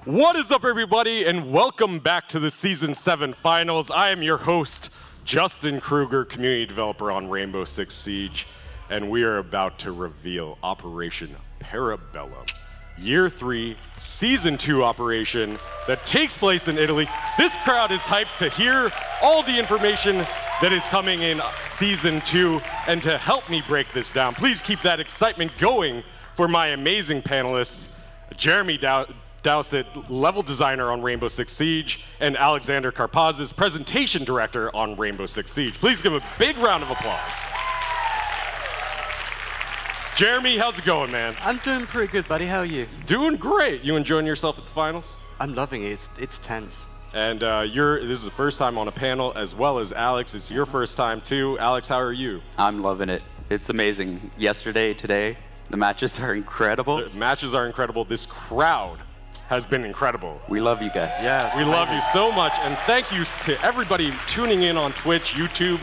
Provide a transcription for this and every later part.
What is up, everybody, and welcome back to the Season 7 Finals. I am your host, Justin Kruger, community developer on Rainbow Six Siege, and we are about to reveal Operation Parabellum, Year 3, Season 2 operation that takes place in Italy. This crowd is hyped to hear all the information that is coming in Season 2, and to help me break this down, please keep that excitement going for my amazing panelists, Jeremy Dowsett, level designer on Rainbow Six Siege, and Alexander Karpazis, presentation director on Rainbow Six Siege. Please give a big round of applause. Jeremy, how's it going, man? I'm doing pretty good, buddy. How are you? Doing great. You enjoying yourself at the finals? I'm loving it. It's tense. And this is the first time on a panel, as well as Alex. It's your first time, too. Alex, how are you? I'm loving it. It's amazing. Yesterday, today, the matches are incredible. The matches are incredible. This crowd has been incredible. We love you guys. Yes, we love you so much. And thank you to everybody tuning in on Twitch, YouTube,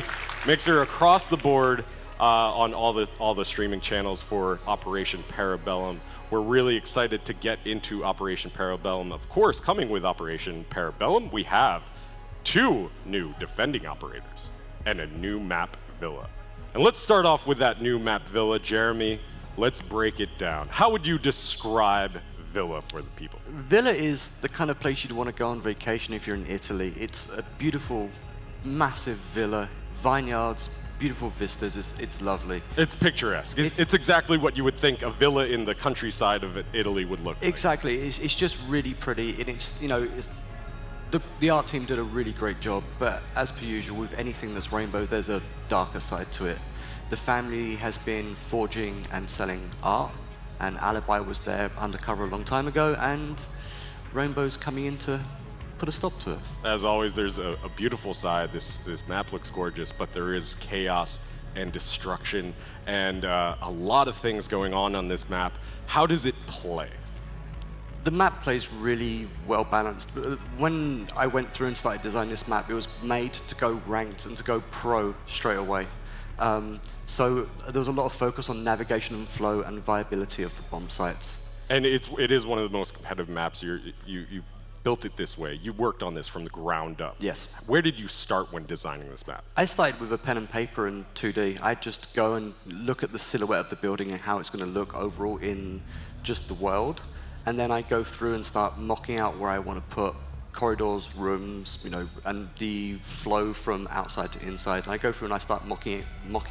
Mixer, across the board on all the streaming channels for Operation Parabellum. We're really excited to get into Operation Parabellum. Of course, coming with Operation Parabellum, we have 2 new defending operators and a new map villa. And let's start off with that new map villa. Jeremy, let's break it down. How would you describe Villa for the people? Villa is the kind of place you'd want to go on vacation if you're in Italy. It's a beautiful, massive villa, vineyards, beautiful vistas. It's lovely. It's picturesque. It's exactly what you would think a villa in the countryside of Italy would look like. Exactly. It's just really pretty. And it's, you know, the art team did a really great job. But as per usual, with anything that's rainbow, there's a darker side to it. The family has been forging and selling art, and Alibi was there undercover a long time ago, and Rainbow's coming in to put a stop to it. As always, there's a beautiful side. This map looks gorgeous, but there is chaos and destruction and a lot of things going on this map. How does it play? The map plays really well balanced. When I went through and started designing this map, it was made to go ranked and to go pro straight away. So there was a lot of focus on navigation and flow and viability of the bomb sites. And it is one of the most competitive maps. You built it this way. You worked on this from the ground up. Yes. Where did you start when designing this map? I started with a pen and paper in 2D. I'd just go and look at the silhouette of the building and how it's going to look overall in just the world. And then I go through and start mocking out where I want to put corridors, rooms, you know, and the flow from outside to inside. And I go through and I start mocking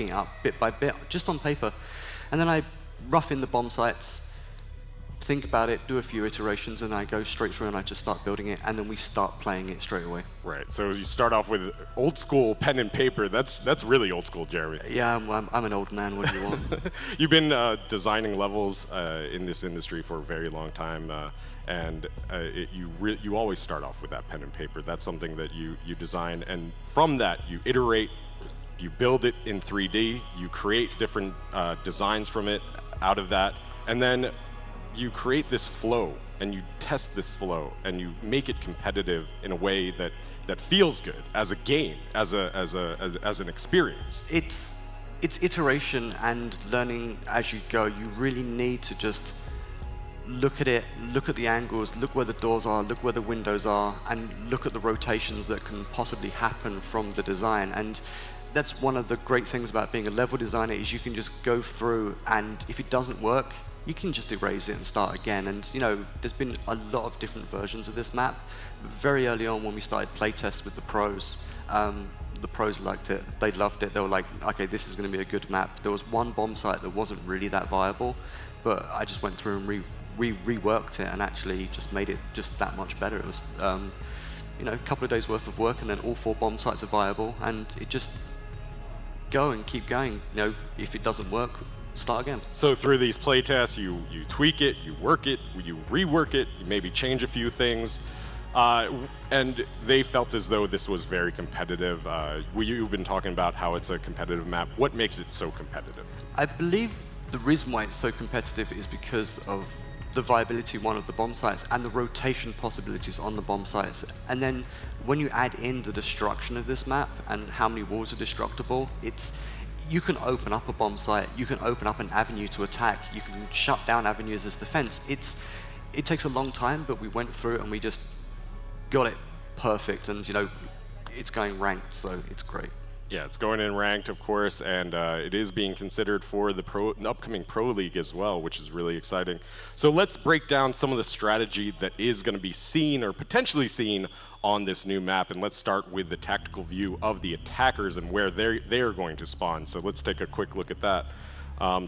it up bit by bit, just on paper. And then I rough in the bomb sites, think about it, do a few iterations, and I go straight through and I just start building it, and then we start playing it straight away. Right, so you start off with old school pen and paper. That's really old school, Jeremy. Yeah, I'm an old man, what do you want? You've been designing levels in this industry for a very long time, and you always start off with that pen and paper. That's something that you design, and from that you iterate, you build it in 3D, you create different designs from it out of that, and then you create this flow, and you test this flow, and you make it competitive in a way that feels good as a game, as an experience. It's iteration and learning as you go. You really need to just look at it, look at the angles, look where the doors are, look where the windows are, and look at the rotations that can possibly happen from the design. And that's one of the great things about being a level designer, is you can just go through, and if it doesn't work, you can just erase it and start again. And you know, there's been a lot of different versions of this map. Very early on, when we started playtests with the pros liked it. They loved it. They were like, okay, this is going to be a good map. There was one bomb site that wasn't really that viable, but I just went through and reworked it and actually just made it just that much better. It was, you know, a couple of days worth of work, and then all 4 bomb sites are viable, and it just go and keep going. You know, if it doesn't work, start again. So through these playtests, you tweak it, you work it, you rework it, you maybe change a few things, and they felt as though this was very competitive. You've been talking about how it's a competitive map. What makes it so competitive? I believe the reason why it's so competitive is because of the viability, one, of the bomb sites and the rotation possibilities on the bomb sites. And then when you add in the destruction of this map and how many walls are destructible, you can open up a bomb site, you can open up an avenue to attack, you can shut down avenues as defense. it takes a long time, but we went through it and we just got it perfect. And you know, it's going ranked, so it's great. Yeah, it's going in ranked, of course, and it is being considered for the upcoming Pro League as well, which is really exciting. So let's break down some of the strategy that is going to be seen or potentially seen on this new map, and let's start with the tactical view of the attackers and where they're going to spawn. So let's take a quick look at that.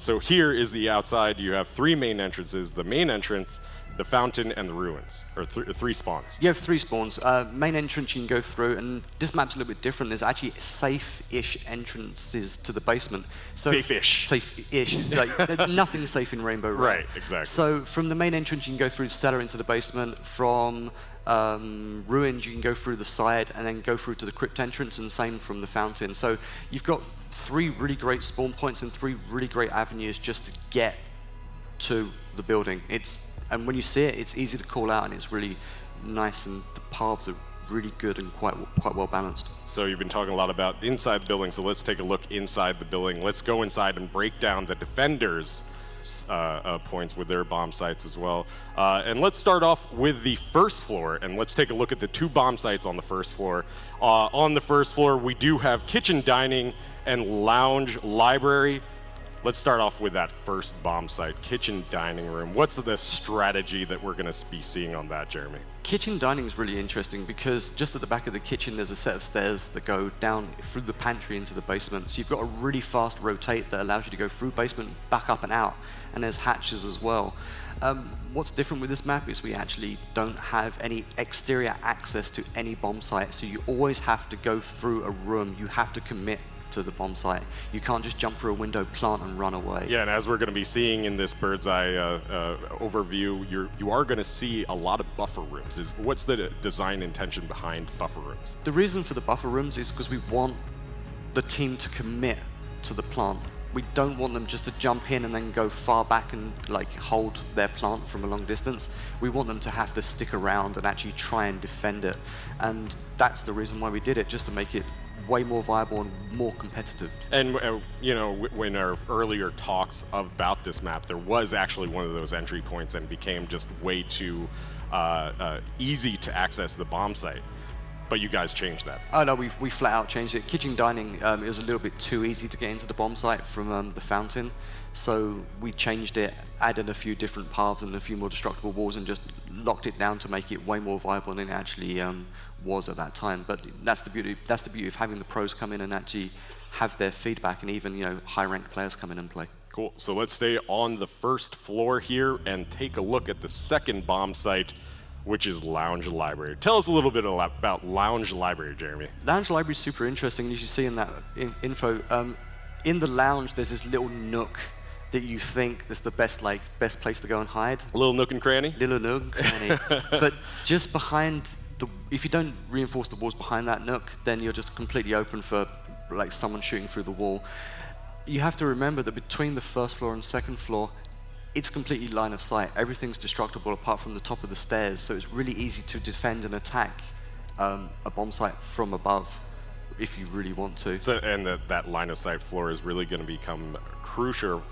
So here is the outside. You have 3 main entrances: the main entrance, the fountain, and the ruins, or 3 spawns. You have 3 spawns. Main entrance you can go through, and this map's a little bit different. There's actually safe-ish entrances to the basement. So Safe-ish. Safe-ish. It's like, nothing's safe in Rainbow, right? Right, exactly. So from the main entrance, you can go through the cellar into the basement. From ruins, you can go through the side and then go through to the crypt entrance, and same from the fountain. So you've got 3 really great spawn points and 3 really great avenues just to get to the building. And when you see it, it's easy to call out, and it's really nice, and the paths are really good and quite well balanced. So you've been talking a lot about inside the building, so let's take a look inside the building. Let's go inside and break down the defenders' points with their bomb sites as well. And let's start off with the first floor, and let's take a look at the 2 bomb sites on the first floor. On the first floor, we do have kitchen, dining, and lounge library. Let's start off with that first bomb site, kitchen dining room. What's the strategy that we're going to be seeing on that, Jeremy? Kitchen dining is really interesting because just at the back of the kitchen there's a set of stairs that go down through the pantry into the basement. So you've got a really fast rotate that allows you to go through basement, back up and out, and there's hatches as well. What's different with this map is we actually don't have any exterior access to any bomb site, so you always have to go through a room. You have to commit to the bomb site. You can't just jump through a window, plant, and run away. Yeah, and as we're going to be seeing in this bird's eye overview, you are going to see a lot of buffer rooms. What's the design intention behind buffer rooms? The reason for the buffer rooms is because we want the team to commit to the plant. We don't want them just to jump in and then go far back and like hold their plant from a long distance. We want them to have to stick around and actually try and defend it. And that's the reason why we did it, just to make it way more viable and more competitive. And you know, when our earlier talks about this map, there was actually one of those entry points and became just way too easy to access the bomb site. But you guys changed that. Oh no, we flat out changed it. Kitchen dining, it was a little bit too easy to get into the bomb site from the fountain. So we changed it, added a few different paths and a few more destructible walls, and just locked it down to make it way more viable than it actually was at that time. But that's the beauty. That's the beauty of having the pros come in and actually have their feedback, and even high-ranked players come in and play. Cool. So let's stay on the first floor here and take a look at the second bomb site, which is Lounge Library. Tell us a little bit about Lounge Library, Jeremy. Lounge Library is super interesting, and you should see in that info. In the lounge, there's this little nook that you think is the best place to go and hide. A little nook and cranny? Little nook and cranny. But just behind if you don't reinforce the walls behind that nook, then you're just completely open for like someone shooting through the wall. You have to remember that between the first floor and second floor, it's completely line of sight. Everything's destructible apart from the top of the stairs, so it's really easy to defend and attack a bomb site from above if you really want to. So, and that line of sight floor is really going to become crucial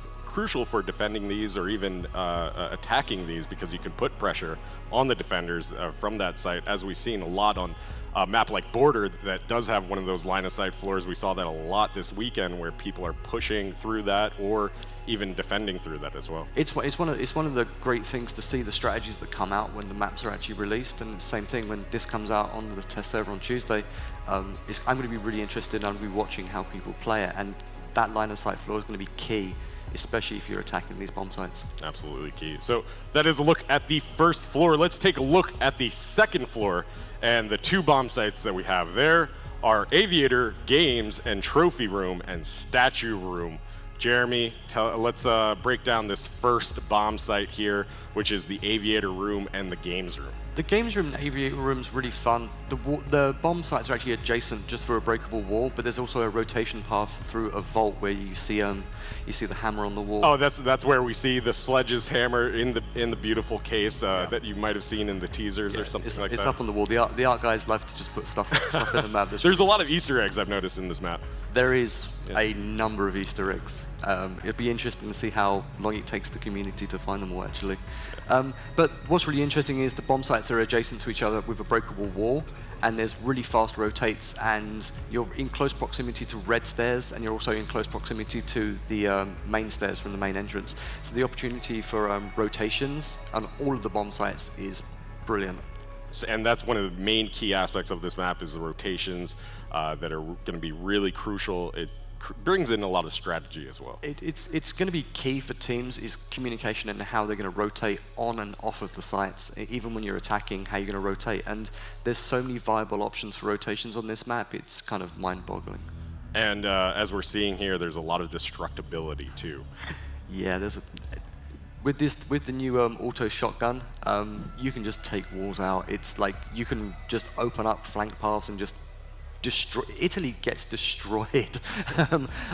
for defending these or even attacking these, because you can put pressure on the defenders from that site, as we've seen a lot on a map like Border that does have one of those line of sight floors. We saw that a lot this weekend, where people are pushing through that or even defending through that as well. It's one of the great things to see the strategies that come out when the maps are actually released, and same thing when this comes out on the test server on Tuesday. I'm going to be really interested, and I'm going to be watching how people play it, and that line of sight floor is going to be key, especially if you're attacking these bomb sites. Absolutely key. So that is a look at the first floor. Let's take a look at the second floor, and the two bomb sites that we have there are Aviator, Games, and Trophy Room, and Statue Room. Jeremy, let's break down this first bomb site here, which is the Aviator Room and the Games Room. The Games Room and Aviator Room is really fun. The bomb sites are actually adjacent just through a breakable wall, but there's also a rotation path through a vault where you see the hammer on the wall. Oh, that's where we see the Sledge's hammer in the beautiful case that you might have seen in the teasers or something like that. It's up on the wall. The art guys love to just put stuff in the map. There's a lot of Easter eggs I've noticed in this map. There is a number of Easter eggs. It'd be interesting to see how long it takes the community to find them all, actually. But what's really interesting is the bomb sites are adjacent to each other with a breakable wall, and there's really fast rotates, and you're in close proximity to red stairs, and you're also in close proximity to the main stairs from the main entrance. So the opportunity for rotations on all of the bomb sites is brilliant. And that's one of the main key aspects of this map is the rotations that are going to be really crucial. It brings in a lot of strategy as well. It's going to be key for teams is communication and how they're going to rotate on and off of the sites. Even when you're attacking, how you're going to rotate. And there's so many viable options for rotations on this map, it's kind of mind-boggling. And as we're seeing here, there's a lot of destructibility too. Yeah, with the new auto shotgun, you can just take walls out. It's like you can just open up flank paths and just destroy. Italy gets destroyed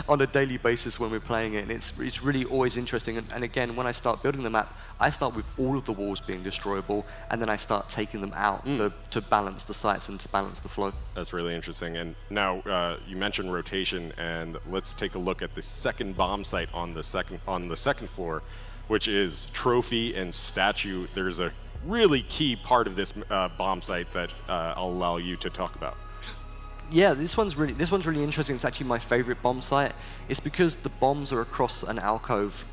on a daily basis when we're playing it, and it's really always interesting. And again, when I start building the map, I start with all of the walls being destroyable, and then I start taking them out to balance the sites and to balance the flow. That's really interesting. And now you mentioned rotation, and let's take a look at the second bomb site on the second floor, which is trophy and statue. There's a really key part of this bomb site that I'll allow you to talk about. Yeah, this one's really interesting. It's actually my favorite bomb site. It's because the bombs are across an alcove,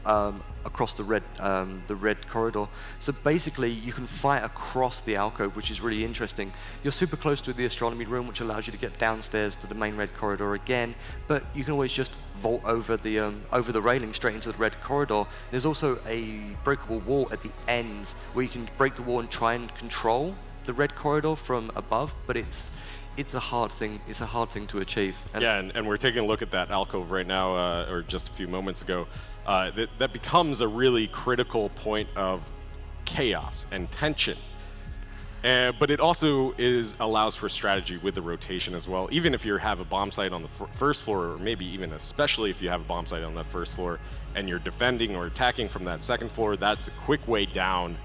across the red corridor. So basically, you can fight across the alcove, which is really interesting. You're super close to the astronomy room, which allows you to get downstairs to the main red corridor again. But you can always just vault over the railing straight into the red corridor. There's also a breakable wall at the end where you can break the wall and try and control the red corridor from above, but it's a hard thing. It's a hard thing to achieve. And we're taking a look at that alcove right now, or just a few moments ago. That becomes a really critical point of chaos and tension. But it also allows for strategy with the rotation as well. Even if you have a bomb site on the first floor, or maybe even especially if you have a bomb site on that first floor, and you're defending or attacking from that second floor, that's a quick way down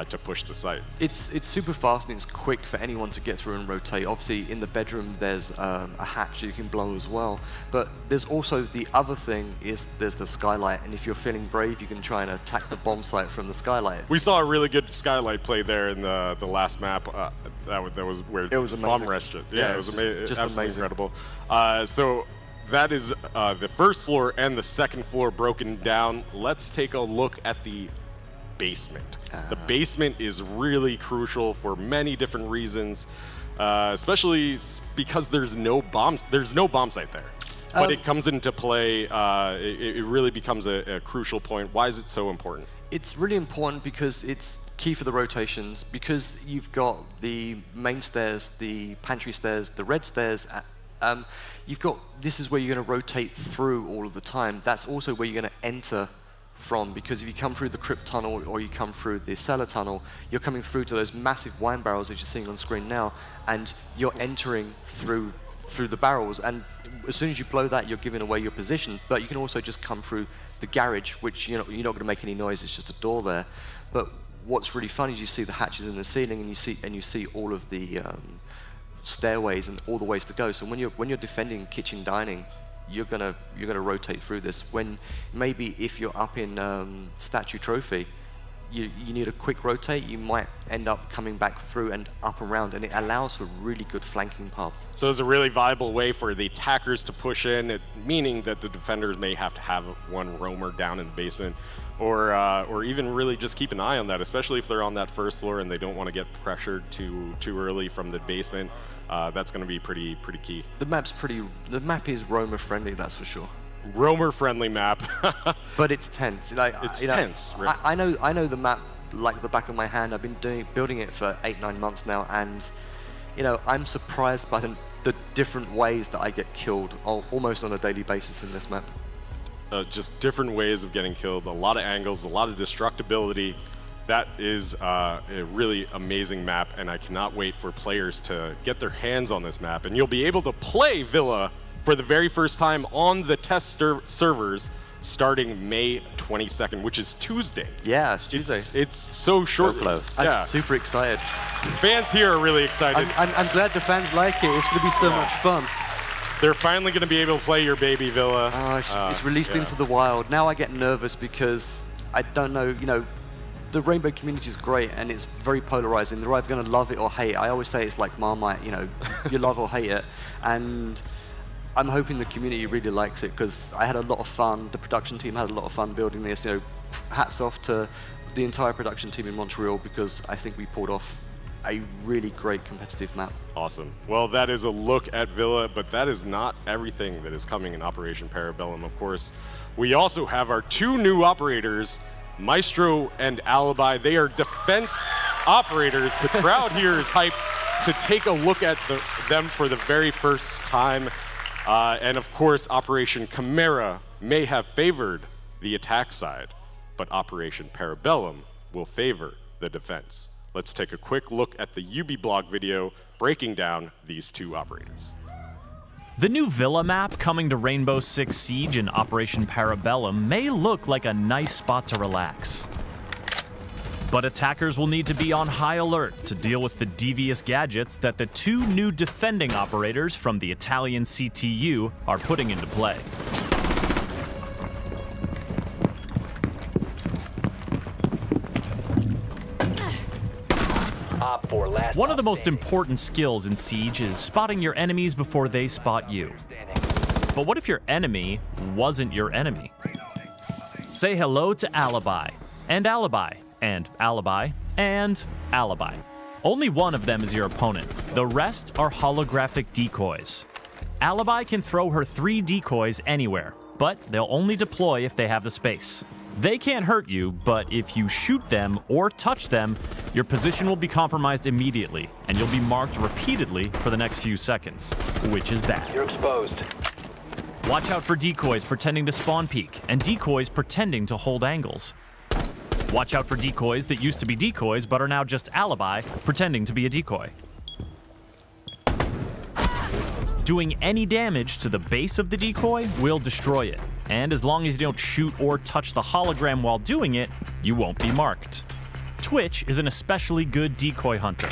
to push the site. It's super fast and it's quick for anyone to get through and rotate. Obviously, in the bedroom, there's a hatch you can blow as well. But there's also the other thing is there's the skylight, and if you're feeling brave, you can try and attack the bomb site from the skylight. We saw a really good skylight play there in the last map. That was where it was bomb rested. Yeah, it was just absolutely amazing. incredible. So that is the first floor and the second floor broken down. Let's take a look at the basement. The basement is really crucial for many different reasons, especially because there's no bomb site there. But it comes into play. It really becomes a crucial point. Why is it so important? It's really important because it's key for the rotations. Because you've got the main stairs, the pantry stairs, the red stairs. This is where you're going to rotate through all of the time. That's also where you're going to enter from, because if you come through the crypt tunnel or you come through the cellar tunnel, you're coming through to those massive wine barrels that you're seeing on screen now, and you're entering through the barrels, and as soon as you blow that, you're giving away your position. But you can also just come through the garage, which you're not going to make any noise, it's just a door there. But what's really fun is you see the hatches in the ceiling, and you see all of the stairways and all the ways to go. So when you're defending kitchen dining, you're gonna rotate through this. When maybe if you're up in statue trophy, you need a quick rotate, you might end up coming back through and up around, and it allows for really good flanking paths. So it's a really viable way for the attackers to push in, meaning that the defenders may have to have one roamer down in the basement, or even really just keep an eye on that, especially if they're on that first floor and they don't want to get pressured too early from the basement. That's going to be pretty key. The map is roamer friendly, that's for sure. Roamer friendly map. But it's tense. It's tense. Really. I know the map like the back of my hand. I've been building it for 8-9 months now, and I'm surprised by the different ways that I get killed almost on a daily basis in this map. Just different ways of getting killed, a lot of angles, a lot of destructibility. That is a really amazing map, and I cannot wait for players to get their hands on this map. And you'll be able to play Villa for the very first time on the test servers starting May 22nd, which is Tuesday. Yeah, it's Tuesday. It's so short. So close. I'm super excited. Fans here are really excited. I'm glad the fans like it. It's going to be so much fun. They're finally going to be able to play your baby Villa. It's released into the wild. Now I get nervous because I don't know, you know, the Rainbow community is great and it's very polarizing. They're either going to love it or hate it. I always say it's like Marmite, you know, you love or hate it. And I'm hoping the community really likes it because I had a lot of fun. The production team had a lot of fun building this. You know, hats off to the entire production team in Montreal because I think we pulled off a really great competitive map. Awesome. Well, that is a look at Villa, but that is not everything that is coming in Operation Parabellum. Of course, we also have our 2 new operators, Maestro and Alibi. They are defense operators. The crowd here is hyped to take a look at them for the very first time. And of course, Operation Chimera may have favored the attack side, but Operation Parabellum will favor the defense. Let's take a quick look at the UB blog video breaking down these 2 operators. The new Villa map coming to Rainbow Six Siege in Operation Parabellum may look like a nice spot to relax. But attackers will need to be on high alert to deal with the devious gadgets that the 2 new defending operators from the Italian CTU are putting into play. One of the most important skills in Siege is spotting your enemies before they spot you. But what if your enemy wasn't your enemy? Say hello to Alibi, and Alibi, and Alibi, and Alibi. Only one of them is your opponent. The rest are holographic decoys. Alibi can throw her 3 decoys anywhere, but they'll only deploy if they have the space. They can't hurt you, but if you shoot them or touch them, your position will be compromised immediately, and you'll be marked repeatedly for the next few seconds, which is bad. You're exposed. Watch out for decoys pretending to spawn peek, and decoys pretending to hold angles. Watch out for decoys that used to be decoys but are now just Alibi, pretending to be a decoy. Doing any damage to the base of the decoy will destroy it, and as long as you don't shoot or touch the hologram while doing it, you won't be marked. Twitch is an especially good decoy hunter.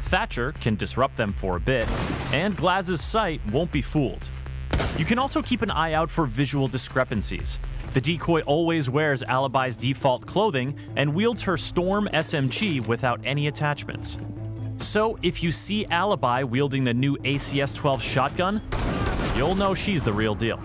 Thatcher can disrupt them for a bit, and Glaz's sight won't be fooled. You can also keep an eye out for visual discrepancies. The decoy always wears Alibi's default clothing and wields her Storm SMG without any attachments. So if you see Alibi wielding the new ACS-12 shotgun, you'll know she's the real deal.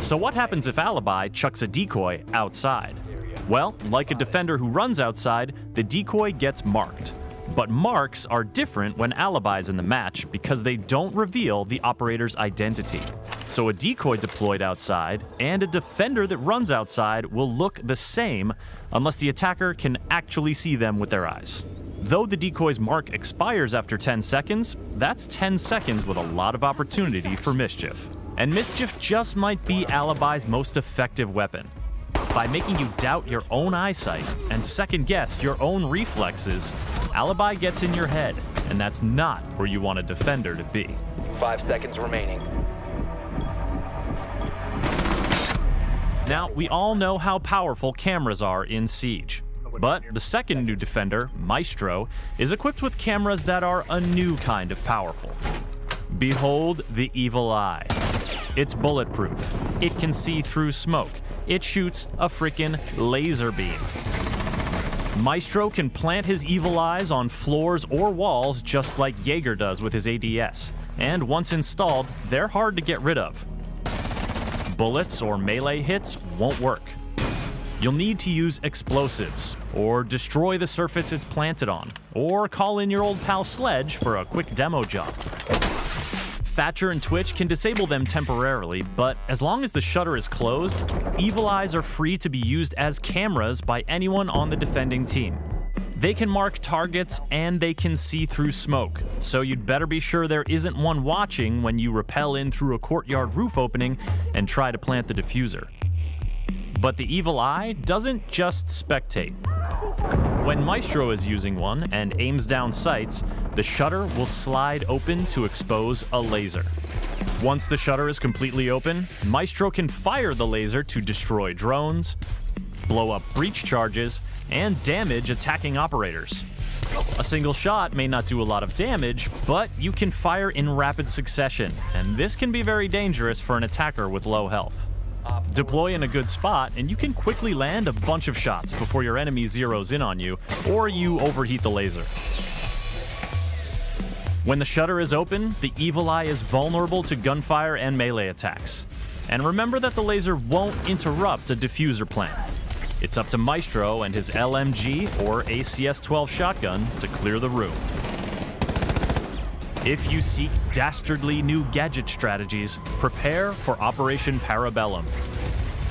So what happens if Alibi chucks a decoy outside? Well, like a defender who runs outside, the decoy gets marked. But marks are different when Alibi's in the match because they don't reveal the operator's identity. So a decoy deployed outside and a defender that runs outside will look the same unless the attacker can actually see them with their eyes. Though the decoy's mark expires after 10 seconds, that's 10 seconds with a lot of opportunity for mischief. And mischief just might be Alibi's most effective weapon. By making you doubt your own eyesight and second-guess your own reflexes, Alibi gets in your head, and that's not where you want a defender to be. 5 seconds remaining. Now, we all know how powerful cameras are in Siege. But the second new defender, Maestro, is equipped with cameras that are a new kind of powerful. Behold the evil eye. It's bulletproof. It can see through smoke. It shoots a frickin' laser beam. Maestro can plant his evil eyes on floors or walls just like Jaeger does with his ADS. And once installed, they're hard to get rid of. Bullets or melee hits won't work. You'll need to use explosives, or destroy the surface it's planted on, or call in your old pal Sledge for a quick demo job. Thatcher and Twitch can disable them temporarily, but as long as the shutter is closed, evil eyes are free to be used as cameras by anyone on the defending team. They can mark targets and they can see through smoke, so you'd better be sure there isn't one watching when you rappel in through a courtyard roof opening and try to plant the diffuser. But the evil eye doesn't just spectate. When Maestro is using one and aims down sights, the shutter will slide open to expose a laser. Once the shutter is completely open, Maestro can fire the laser to destroy drones, blow up breach charges, and damage attacking operators. A single shot may not do a lot of damage, but you can fire in rapid succession, and this can be very dangerous for an attacker with low health. Deploy in a good spot, and you can quickly land a bunch of shots before your enemy zeroes in on you, or you overheat the laser. When the shutter is open, the Evil Eye is vulnerable to gunfire and melee attacks. And remember that the laser won't interrupt a diffuser plan. It's up to Maestro and his LMG or ACS-12 shotgun to clear the room. If you seek dastardly new gadget strategies, prepare for Operation Parabellum.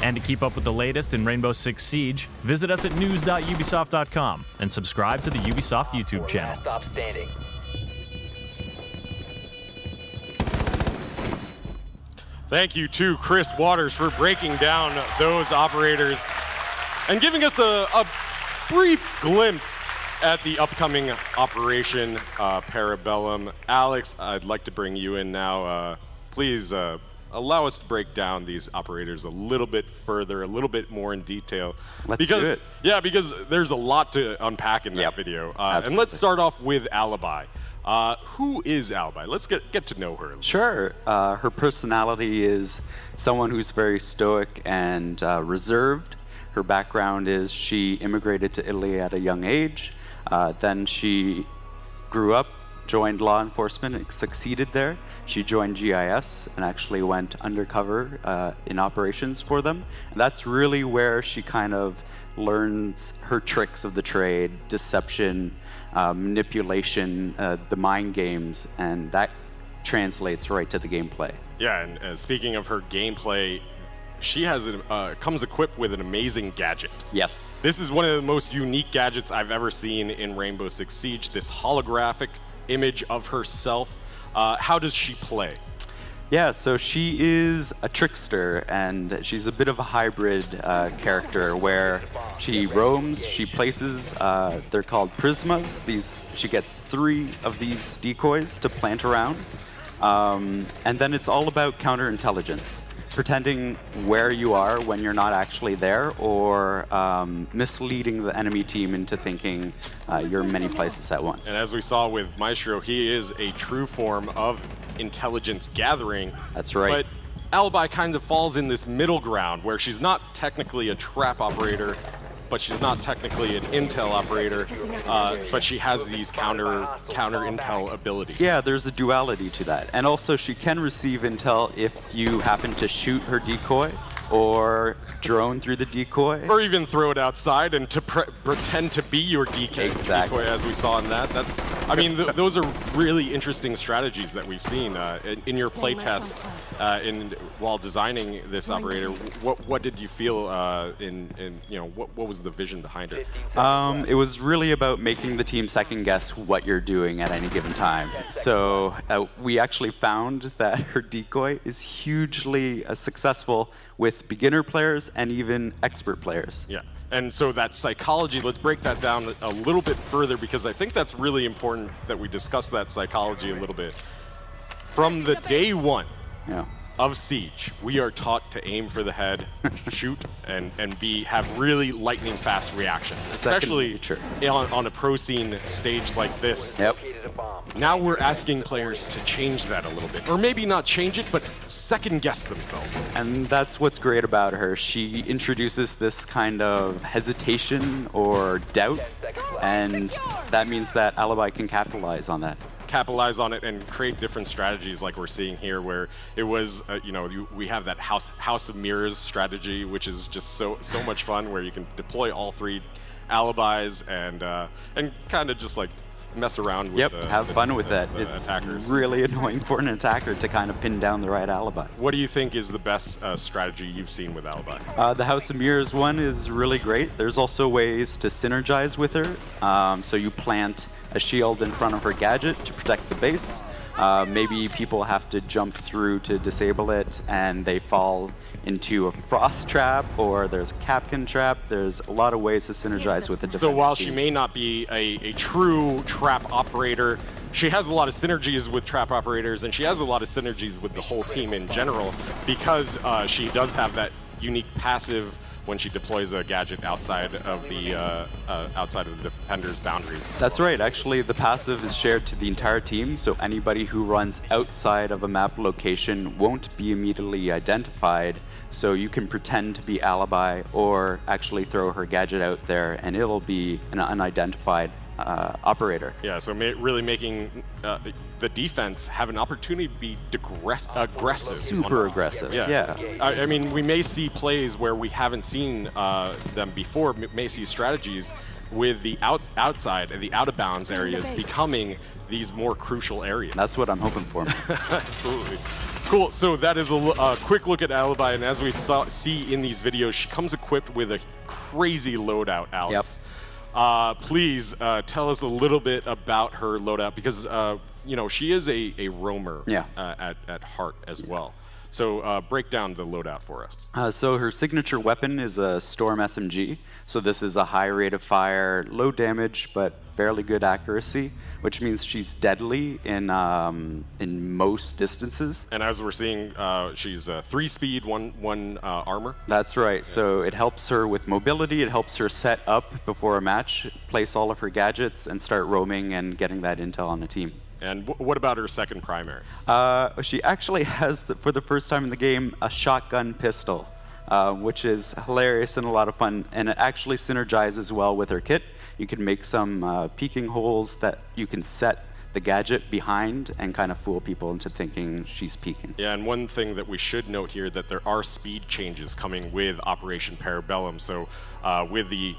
And to keep up with the latest in Rainbow Six Siege, visit us at news.ubisoft.com and subscribe to the Ubisoft YouTube channel. Thank you to Chris Waters for breaking down those operators and giving us a brief glimpse at the upcoming Operation Parabellum. Alex, I'd like to bring you in now. Please allow us to break down these operators a little bit further, a little bit more in detail. Let's do it. Yeah, because there's a lot to unpack in that video. And let's start off with Alibi. Who is Alibi? Let's get to know her. Sure. Her personality is someone who's very stoic and reserved. Her background is she immigrated to Italy at a young age. Then she grew up, joined law enforcement, and succeeded there. She joined GIS and actually went undercover in operations for them. And that's really where she kind of learns her tricks of the trade, deception, manipulation, the mind games, and that translates right to the gameplay. Yeah, and speaking of her gameplay, she has comes equipped with an amazing gadget. Yes. This is one of the most unique gadgets I've ever seen in Rainbow Six Siege, this holographic image of herself. How does she play? Yeah, so she is a trickster, and she's a bit of a hybrid character where she roams, she places, they're called prismas. She gets 3 of these decoys to plant around. And then it's all about counterintelligence, pretending where you are when you're not actually there, or misleading the enemy team into thinking you're in many places at once. And as we saw with Maestro, he is a true form of intelligence gathering. That's right. But Alibi kind of falls in this middle ground where she's not technically a trap operator, but she's not technically an intel operator, but she has these counter intel abilities. Yeah, there's a duality to that. And also she can receive intel if you happen to shoot her decoy or drone through the decoy. Or even throw it outside and to pretend to be your decoy, as we saw in that. I mean, those are really interesting strategies that we've seen in your playtest while designing this operator. What did you feel what was the vision behind it? It was really about making the team second guess what you're doing at any given time. So we actually found that her decoy is hugely successful with beginner players and even expert players. Yeah. And so that psychology, let's break that down a little bit further, because I think that's really important that we discuss that psychology a little bit. From the day one of Siege, we are taught to aim for the head, shoot, and have really lightning fast reactions, especially on a pro scene stage like this. Yep. Now we're asking players to change that a little bit, or maybe not change it, but second guess themselves. And that's what's great about her. She introduces this kind of hesitation or doubt, and that means that Alibi can capitalize on that. Capitalize on it and create different strategies like we're seeing here, where it was, we have that House of Mirrors strategy, which is just so much fun, where you can deploy all 3 alibis and kind of just like mess around with have fun with that. It's attackers. Really annoying for an attacker to kind of pin down the right alibi. What do you think is the best strategy you've seen with Alibi? The House of Mirrors one is really great. There's also ways to synergize with her. So you plant a shield in front of her gadget to protect the base. Maybe people have to jump through to disable it, and they fall into a frost trap, or there's a Capcan trap. There's a lot of ways to synergize with the different So while team. she may not be a true trap operator, she has a lot of synergies with trap operators, and she has a lot of synergies with the whole team in general, because she does have that unique passive when she deploys a gadget outside of the defender's boundaries. That's right. Actually, the passive is shared to the entire team, so anybody who runs outside of a map location won't be immediately identified. So you can pretend to be Alibi or actually throw her gadget out there, and it'll be an unidentified operator. Yeah, so really making the defense have an opportunity to be aggressive. Super aggressive, yeah. I mean, we may see plays where we haven't seen them before, may see strategies with the outside and the out-of-bounds areas becoming these more crucial areas. That's what I'm hoping for. Absolutely. Cool, so that is a quick look at Alibi, and as we see in these videos, she comes equipped with a crazy loadout, Alex. Yep. Please tell us a little bit about her loadout, because you know, she is a roamer at heart as well. So break down the loadout for us. So her signature weapon is a Storm SMG. So this is a high rate of fire, low damage, but fairly good accuracy, which means she's deadly in most distances. And as we're seeing, she's 3 speed, 1 armor. That's right. Yeah. So it helps her with mobility. It helps her set up before a match, place all of her gadgets, and start roaming and getting that intel on the team. And what about her second primary? She actually has, for the first time in the game, a shotgun pistol, which is hilarious and a lot of fun. And it actually synergizes well with her kit. You can make some peeking holes that you can set the gadget behind and kind of fool people into thinking she's peeking. Yeah, and one thing that we should note here, that there are speed changes coming with Operation Parabellum. So with the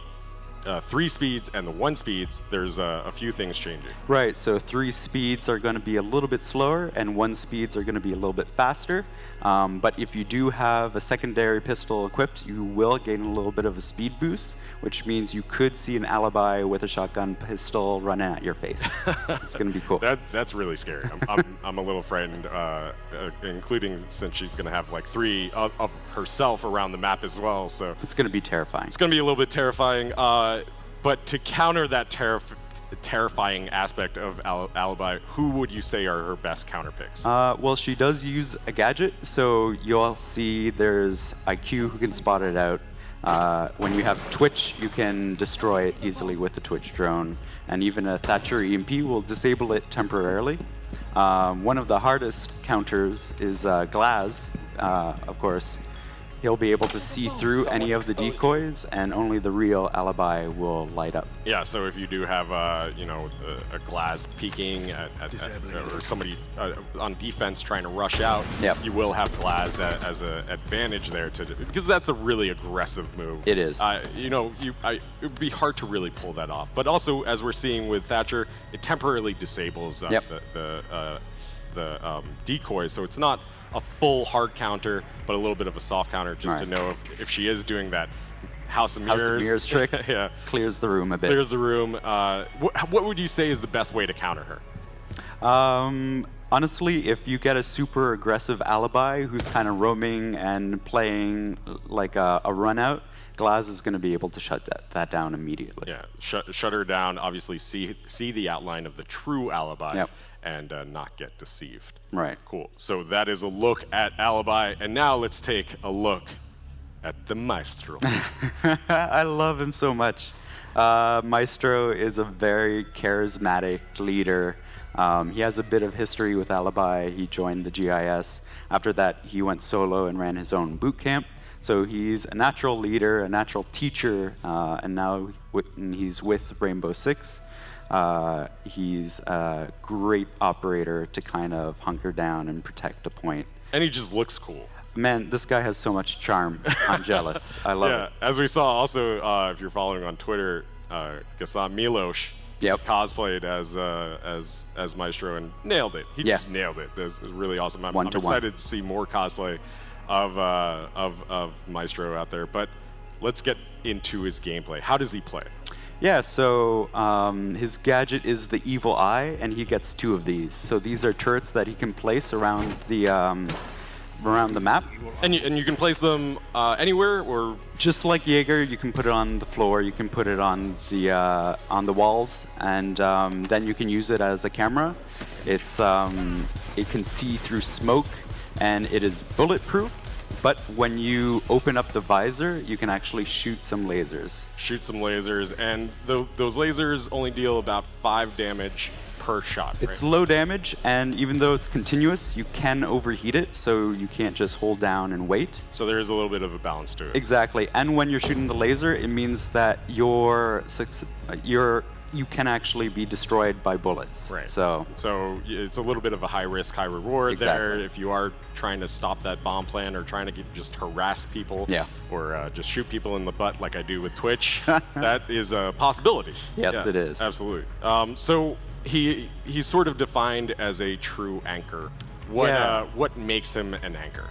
3 speeds and the 1 speeds, there's a few things changing. Right, so 3 speeds are going to be a little bit slower and 1 speeds are going to be a little bit faster. But if you do have a secondary pistol equipped, you will gain a little bit of a speed boost, which means you could see an Alibi with a shotgun pistol running at your face. It's going to be cool. That's really scary. I'm a little frightened, including since she's going to have like 3 of herself around the map as well. So it's going to be terrifying. It's going to be a little bit terrifying. But to counter that terrifying aspect of Alibi, who would you say are her best counter picks? Well, she does use a gadget, so you'll see there's IQ who can spot it out. When you have Twitch, you can destroy it easily with the Twitch drone, and even a Thatcher EMP will disable it temporarily. One of the hardest counters is Glaz, of course. He'll be able to see through any of the decoys, and only the real Alibi will light up. Yeah, so if you do have, you know, a Glass peeking or somebody on defense trying to rush out, you will have Glass as an advantage there, because that's a really aggressive move. It is. You know, it would be hard to really pull that off. But also, as we're seeing with Thatcher, it temporarily disables the decoys, so it's not a full hard counter, but a little bit of a soft counter, just to know if she is doing that House of Mirrors trick. Clears the room a bit. Clears the room. What would you say is the best way to counter her? Honestly, if you get a super aggressive Alibi who's kind of roaming and playing like a run out, Glaz is going to be able to shut that down immediately. Yeah, shut her down, obviously see the outline of the true Alibi, and not get deceived. Right. Cool. So that is a look at Alibi, and now let's take a look at the Maestro. I love him so much. Maestro is a very charismatic leader. He has a bit of history with Alibi. He joined the GIS. After that, he went solo and ran his own boot camp. So he's a natural leader, a natural teacher, and now he's with Rainbow Six. He's a great operator to kind of hunker down and protect a point. And he just looks cool. Man, this guy has so much charm. I'm jealous. I love it. As we saw also, if you're following on Twitter, Gasam Milos cosplayed as Maestro and nailed it. He just nailed it. It was really awesome. I'm excited to see more cosplay of Maestro out there. But let's get into his gameplay. How does he play? Yeah, so his gadget is the Evil Eye, and he gets 2 of these. So these are turrets that he can place around the map. And you can place them anywhere, or just like Jaeger, you can put it on the floor, you can put it on the walls, and then you can use it as a camera. It can see through smoke, and it is bulletproof. But when you open up the visor, you can actually shoot some lasers. Shoot some lasers, and those lasers only deal about 5 damage per shot. It's right? low damage, and even though it's continuous, you can overheat it, so you can't just hold down and wait. So there is a little bit of a balance to it. Exactly, and when you're shooting the laser, it means that you can actually be destroyed by bullets. Right. So it's a little bit of a high risk, high reward there. Exactly. If you are trying to stop that bomb plan or trying to just harass people, Yeah. or just shoot people in the butt like I do with Twitch, that is a possibility. Yes, Yeah, it is. Absolutely. So he's sort of defined as a true anchor. What makes him an anchor?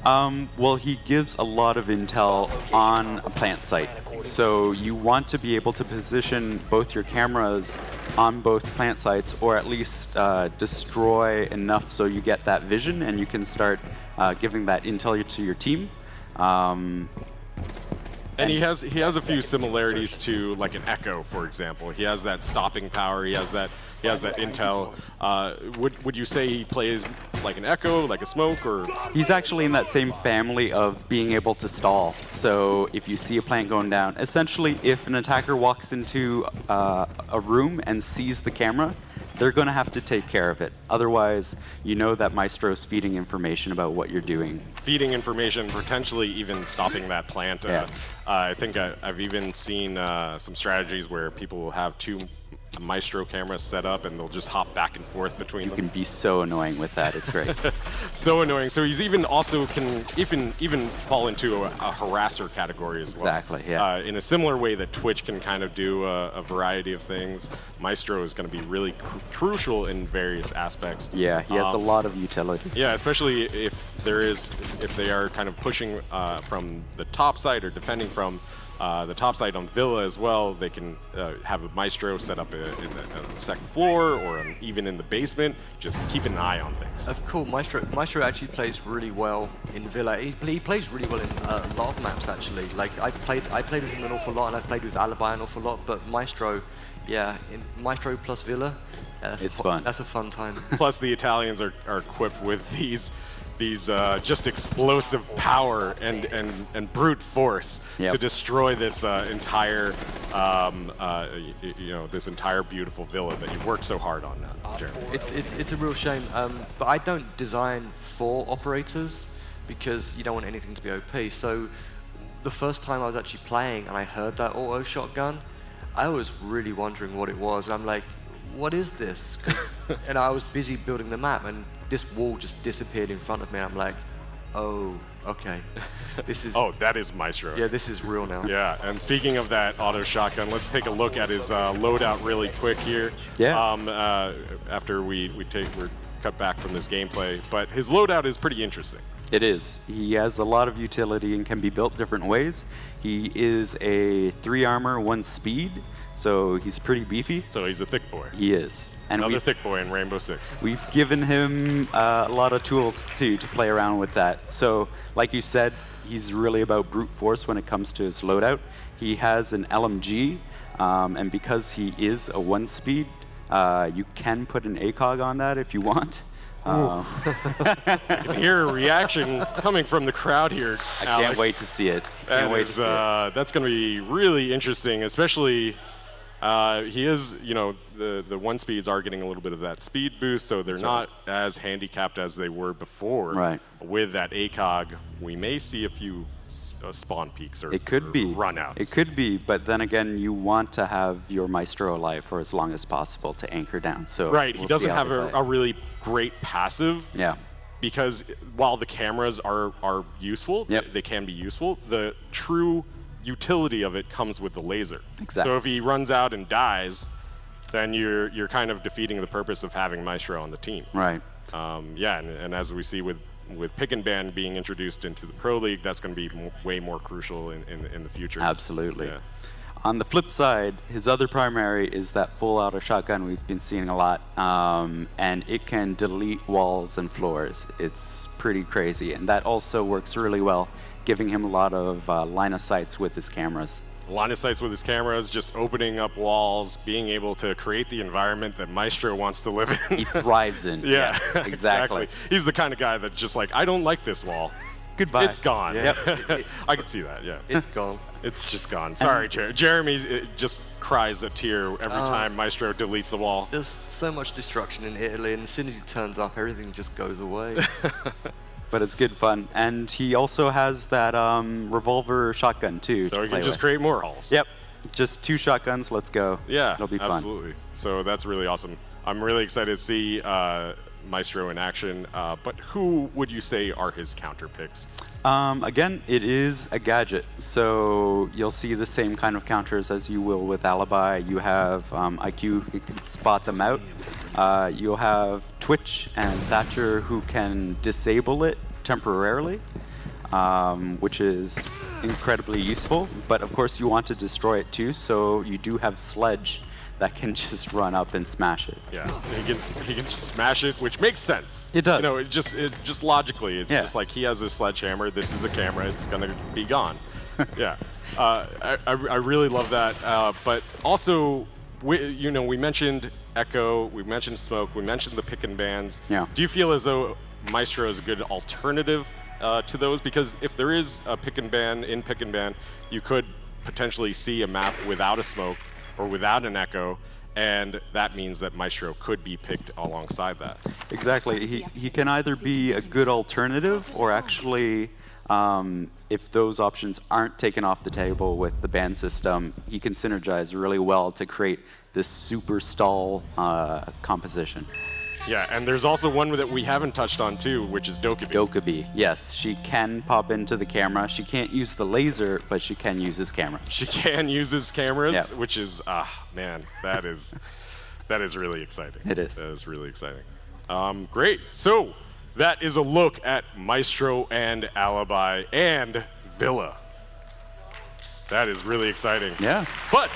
Well, he gives a lot of intel on a plant site. So you want to be able to position both your cameras on both plant sites, or at least destroy enough so you get that vision and you can start giving that intel to your team. And he has a few similarities to like an Echo, for example. He has that stopping power. He has that intel. Would you say he plays like an Echo, like a Smoke, or? He's actually in that same family of being able to stall. So if you see a plant going down, essentially if an attacker walks into a room and sees the camera, they're going to have to take care of it. Otherwise, you know that Maestro's feeding information about what you're doing. Feeding information, potentially even stopping that plant. Yeah. I think I've even seen some strategies where people will have 2 Maestro cameras set up and they'll just hop back and forth between them. You can be so annoying with that. It's great. So annoying. So he's even also can even fall into a harasser category as well. Exactly, yeah. In a similar way that Twitch can kind of do a variety of things, Maestro is going to be really crucial in various aspects. Yeah, he has a lot of utility. Yeah, especially if they are kind of pushing from the top side or defending from the top side on Villa as well. They can have a Maestro set up in the second floor or even in the basement. Just keep an eye on things. Of course, Maestro actually plays really well in Villa. He plays really well in a lot of maps actually. Like I played with him an awful lot, and I've played with Alibi an awful lot. But Maestro, yeah, in Maestro plus Villa, It's fun. That's a fun time. Plus, the Italians are equipped with these just explosive power and brute force Yep. to destroy this entire this entire beautiful villa that you've worked so hard on, Jeremy. It's a real shame, but I don't design for operators because you don't want anything to be OP. So the first time I was actually playing and I heard that auto shotgun, I was really wondering what it was. I'm like, what is this? And I was busy building the map, and this wall just disappeared in front of me. I'm like, oh, okay. This is. Oh, that is Maestro. Yeah, this is real now. Yeah, and speaking of that auto shotgun, let's take a look at his loadout really quick here. Yeah. After we're cut back from this gameplay, but his loadout is pretty interesting. It is. He has a lot of utility and can be built different ways. He is a 3 armor, 1 speed, so he's pretty beefy. So he's a thick boy. He is. And Another thick boy in Rainbow Six. We've given him a lot of tools to play around with that. So, like you said, he's really about brute force when it comes to his loadout. He has an LMG, and because he is a 1 speed, you can put an ACOG on that if you want. I can hear a reaction coming from the crowd here. I can't wait to see it. That's going to be really interesting, especially he is, the 1 speeds are getting a little bit of that speed boost, so they're not as handicapped as they were before. Right. With that ACOG, we may see a few spawn peaks or runouts. It could be, but then again, you want to have your Maestro alive for as long as possible to anchor down. So right, we'll he doesn't see how have they play. a really great passive. Yeah. Because while the cameras are useful, Yep. they can be useful, the true utility of it comes with the laser. Exactly. So if he runs out and dies, then you're kind of defeating the purpose of having Maestro on the team. Right. Yeah, and as we see with Pick and Ban being introduced into the Pro League, that's going to be way more crucial in the future. Absolutely. Yeah. On the flip side, his other primary is that full auto shotgun we've been seeing a lot, and it can delete walls and floors. It's pretty crazy, and that also works really well, giving him a lot of line of sights with his cameras. Line of sights with his cameras, just opening up walls, being able to create the environment that Maestro wants to live in. He thrives in. Yeah, exactly. He's the kind of guy that's just like, I don't like this wall. goodbye. It's gone. Yeah. I can see that, yeah. It's gone. It's just gone. Sorry, Jeremy just cries a tear every time Maestro deletes a wall. There's so much destruction in Italy, and as soon as he turns up, everything just goes away. But it's good fun. And he also has that revolver shotgun, too. So he can just create more hulls. Yep. Just 2 shotguns. Let's go. Yeah, It'll be fun. absolutely. So that's really awesome. I'm really excited to see Maestro in action. But who would you say are his counter picks? Again, it is a gadget, so you'll see the same kind of counters as you will with Alibi. You have IQ who can spot them out. You'll have Twitch and Thatcher who can disable it temporarily, which is incredibly useful. But of course, you want to destroy it too, so you do have Sledge that can just run up and smash it. Yeah, he can just smash it, which makes sense. It does. You know, it just logically, it's just like he has a sledgehammer. This is a camera. It's gonna be gone. Yeah, I really love that. But also, we mentioned Echo, we mentioned Smoke, we mentioned the pick and bans. Yeah. Do you feel as though Maestro is a good alternative to those? Because if there is a pick and ban, you could potentially see a map without a Smoke or without an Echo, and that means that Maestro could be picked alongside that. Exactly. He can either be a good alternative or actually, if those options aren't taken off the table with the ban system, he can synergize really well to create this super stall composition. Yeah, and there's also one that we haven't touched on too, which is Dokkaebi. Dokkaebi, yes. She can pop into the camera. She can't use the laser, but she can use his cameras. She can use his cameras, Yeah. which is, man, that is really exciting. It is. That is really exciting. Great. So that is a look at Maestro and Alibi and Villa. That is really exciting. Yeah. But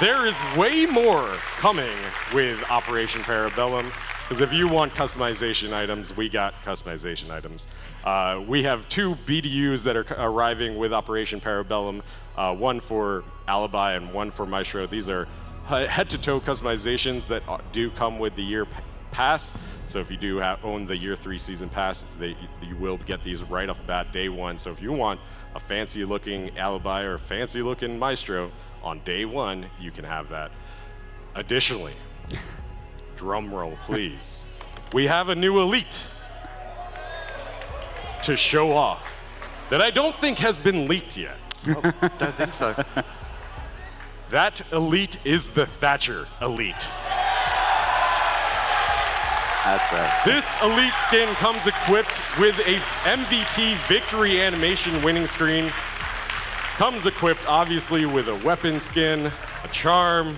there is way more coming with Operation Parabellum. Because if you want customization items, we got customization items. We have 2 BDUs that are arriving with Operation Parabellum, one for Alibi and one for Maestro. These are head-to-toe customizations that do come with the year pass. So if you do own the year 3 season pass, you will get these right off the bat day 1. So if you want a fancy-looking Alibi or fancy-looking Maestro on day 1, you can have that. Additionally, drum roll, please. We have a new elite to show off that I don't think has been leaked yet. Oh, don't think so. That elite is the Thatcher elite. That's right. This elite skin comes equipped with a MVP victory animation winning screen. Comes equipped, obviously, with a weapon skin, a charm,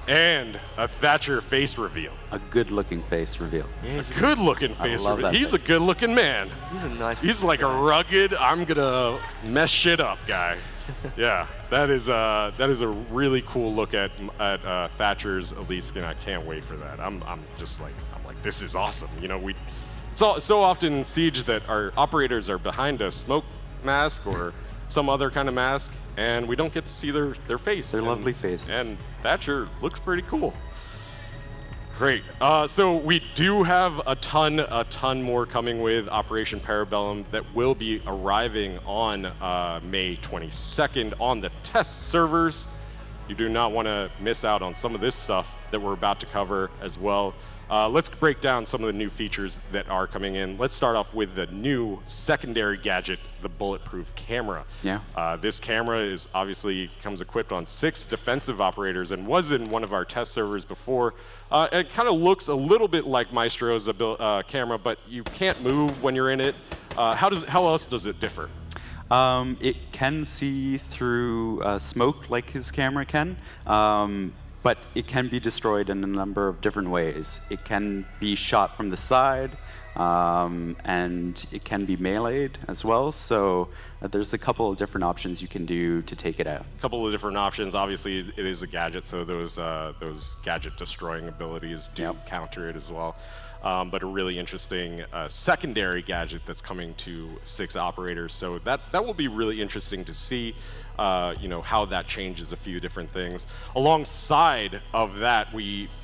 and a Thatcher face reveal. A good-looking face reveal. A good-looking face love reveal. that He's a face. good-looking man. He's a nice. He's like a rugged, I'm gonna mess shit up guy. Yeah, that is a really cool look at Thatcher's elite skin. I can't wait for that. I'm like, this is awesome. You know, it's so often in Siege that our operators are behind a smoke mask or some other kind of mask, and we don't get to see their face. Their lovely faces. And Thatcher looks pretty cool. Great. So we do have a ton more coming with Operation Parabellum that will be arriving on May 22nd on the test servers. You do not want to miss out on some of this stuff that we're about to cover as well. Let's break down some of the new features that are coming in. Let's start off with the new secondary gadget, the bulletproof camera. Yeah. This camera obviously comes equipped on 6 defensive operators and was in one of our test servers before. It kind of looks a little bit like Maestro's camera, but you can't move when you're in it. How else does it differ? It can see through smoke like his camera can, but it can be destroyed in a number of different ways. It can be shot from the side, and it can be meleeed as well. So there's a couple of different options you can do to take it out. A couple of different options. Obviously, it is a gadget, so those gadget destroying abilities do counter it as well. But a really interesting secondary gadget that's coming to 6 operators. So that will be really interesting to see, how that changes a few different things. Alongside of that,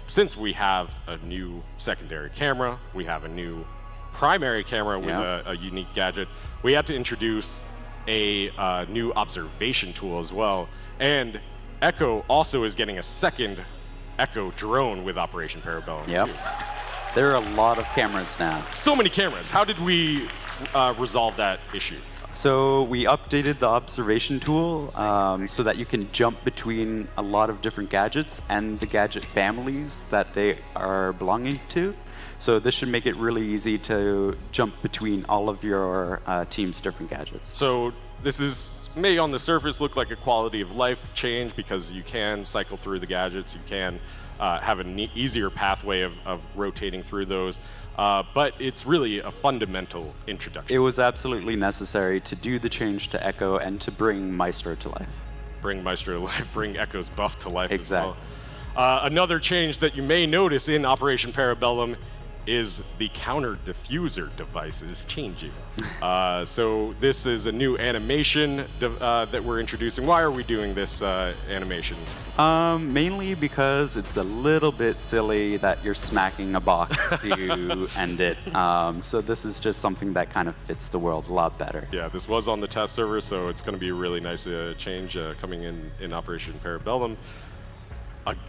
since we have a new secondary camera, we have a new primary camera with a unique gadget, we had to introduce a new observation tool as well. And Echo also is getting a second Echo drone with Operation Parabellum. Yep. There are a lot of cameras now. So many cameras. How did we resolve that issue? So we updated the observation tool so that you can jump between a lot of different gadgets and the gadget families that they are belonging to. So this should make it really easy to jump between all of your team's different gadgets. So this may on the surface look like a quality of life change because you can cycle through the gadgets, you can have an easier pathway of rotating through those. But it's really a fundamental introduction. It was absolutely necessary to do the change to Echo and to bring Maestro to life. Bring Maestro to life, bring Echo's buff to life exactly. as well. Another change that you may notice in Operation Parabellum is the counter diffuser device is changing. So this is a new animation that we're introducing. Why are we doing this animation? Mainly because it's a little bit silly that you're smacking a box to end it. So this is just something that kind of fits the world a lot better. Yeah, this was on the test server, so it's going to be a really nice change coming in Operation Parabellum.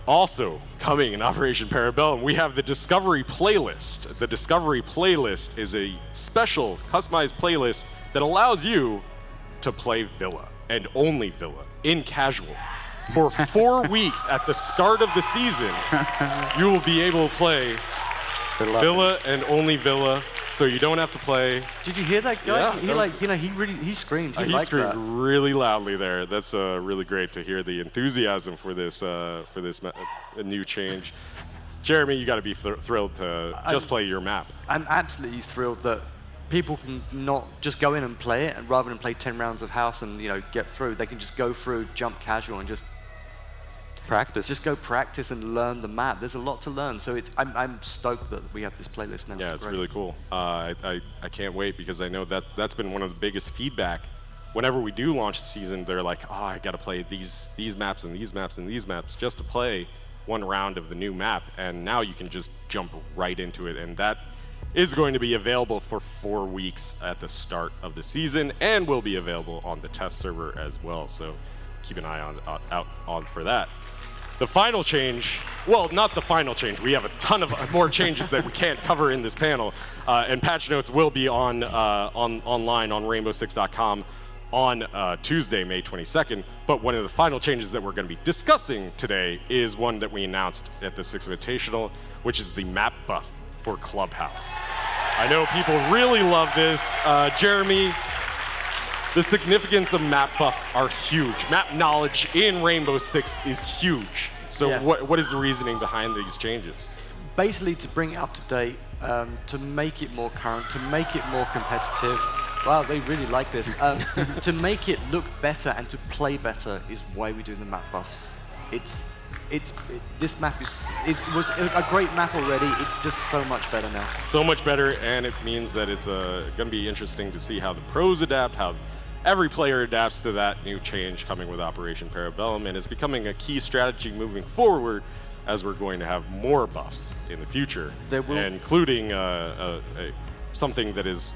Also coming in Operation Parabellum, we have the Discovery playlist. The Discovery playlist is a special customized playlist that allows you to play Villa, and only Villa, in casual. For 4 weeks at the start of the season, you will be able to play Villa and only Villa, so you don't have to play. Did you hear that guy? Yeah, he screamed. He screamed really loudly there. That's really great to hear the enthusiasm for this new change. Jeremy, you got to be thrilled to just play your map. I'm absolutely thrilled that people can not just go in and play it, and rather than play 10 rounds of house and get through, they can just go through, jump casual, and just practice. Just go practice and learn the map. There's a lot to learn, so I'm stoked that we have this playlist now. Yeah, it's really cool. I can't wait because I know that's been one of the biggest feedback. Whenever we do launch the season, they're like, oh, I got to play these maps and these maps and these maps just to play one round of the new map, and now you can just jump right into it, and that is going to be available for 4 weeks at the start of the season and will be available on the test server as well, so keep an eye out on for that. The final change, well, not the final change. We have a ton of more changes that we can't cover in this panel, and patch notes will be online on rainbow6.com on Tuesday, May 22nd. But one of the final changes that we're going to be discussing today is one that we announced at the Six Invitational, which is the map buff for Clubhouse. I know people really love this. Jeremy, the significance of map buffs are huge. Map knowledge in Rainbow Six is huge. So yeah. what is the reasoning behind these changes? Basically to bring it up to date, to make it more current, to make it more competitive. Wow, they really like this. To make it look better and to play better is why we do the map buffs. This map was a great map already. It's just so much better now. So much better, and it means that it's going to be interesting to see how the pros adapt, how every player adapts to that new change coming with Operation Parabellum, and it's becoming a key strategy moving forward as we're going to have more buffs in the future, including something that is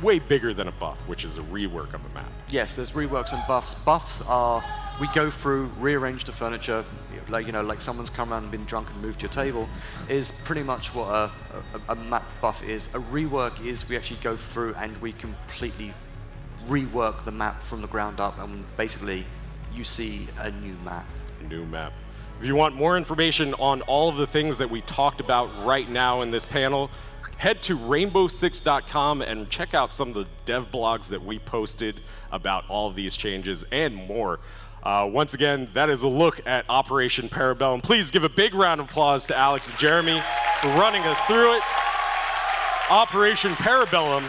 way bigger than a buff, which is a rework of the map. Yes, there's reworks and buffs. Buffs are, we go through, rearrange the furniture, like someone's come around and been drunk and moved your table, is pretty much what a map buff is. A rework is we actually go through and we completely rework the map from the ground up, and basically you see a new map. New map. If you want more information on all of the things that we talked about right now in this panel, head to rainbow6.com and check out some of the dev blogs that we posted about all of these changes and more. Once again, that is a look at Operation Parabellum. Please give a big round of applause to Alex and Jeremy for running us through it. Operation Parabellum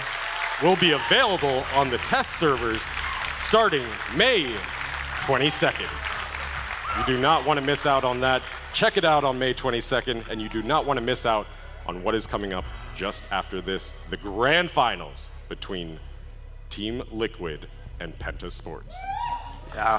will be available on the test servers starting May 22nd. You do not want to miss out on that. Check it out on May 22nd, and you do not want to miss out on what is coming up just after this, the grand finals between Team Liquid and Penta Sports. Yeah.